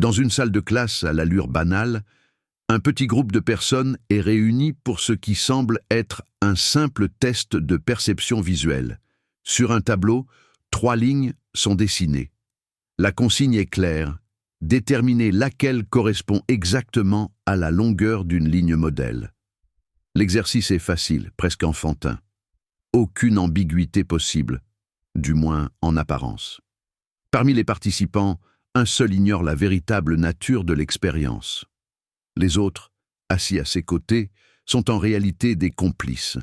Dans une salle de classe à l'allure banale, un petit groupe de personnes est réuni pour ce qui semble être un simple test de perception visuelle. Sur un tableau, 3 lignes sont dessinées. La consigne est claire: déterminer laquelle correspond exactement à la longueur d'une ligne modèle. L'exercice est facile, presque enfantin. Aucune ambiguïté possible, du moins en apparence. Parmi les participants, un seul ignore la véritable nature de l'expérience. Les autres, assis à ses côtés, sont en réalité des complices.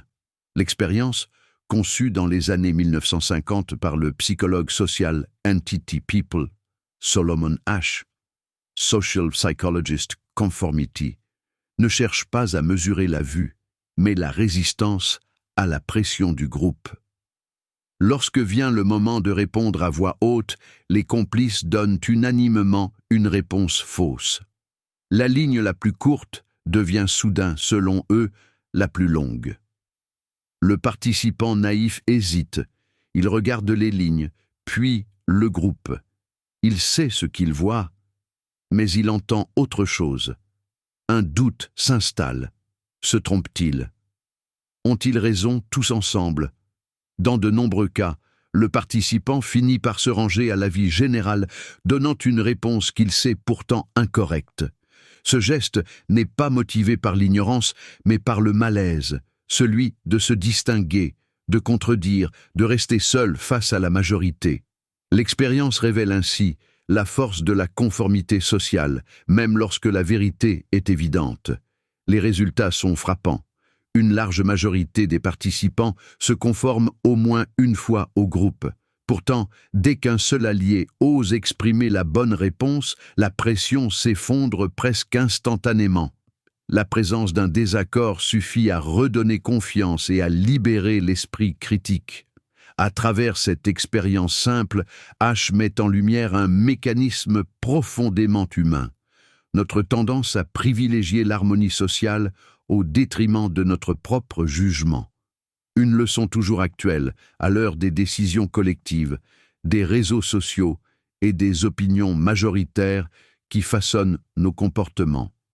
L'expérience, conçue dans les années 1950 par le psychologue social Entity People, Solomon Asch, Social Psychologist Conformity, ne cherche pas à mesurer la vue, mais la résistance à la pression du groupe. Lorsque vient le moment de répondre à voix haute, les complices donnent unanimement une réponse fausse. La ligne la plus courte devient soudain, selon eux, la plus longue. Le participant naïf hésite. Il regarde les lignes, puis le groupe. Il sait ce qu'il voit, mais il entend autre chose. Un doute s'installe. Se trompe-t-il? Ont-ils raison tous ensemble? Dans de nombreux cas, le participant finit par se ranger à l'avis général, donnant une réponse qu'il sait pourtant incorrecte. Ce geste n'est pas motivé par l'ignorance, mais par le malaise, celui de se distinguer, de contredire, de rester seul face à la majorité. L'expérience révèle ainsi la force de la conformité sociale, même lorsque la vérité est évidente. Les résultats sont frappants. Une large majorité des participants se conforment au moins une fois au groupe. Pourtant, dès qu'un seul allié ose exprimer la bonne réponse, la pression s'effondre presque instantanément. La présence d'un désaccord suffit à redonner confiance et à libérer l'esprit critique. À travers cette expérience simple, Asch met en lumière un mécanisme profondément humain. Notre tendance à privilégier l'harmonie sociale au détriment de notre propre jugement. Une leçon toujours actuelle, à l'heure des décisions collectives, des réseaux sociaux et des opinions majoritaires qui façonnent nos comportements.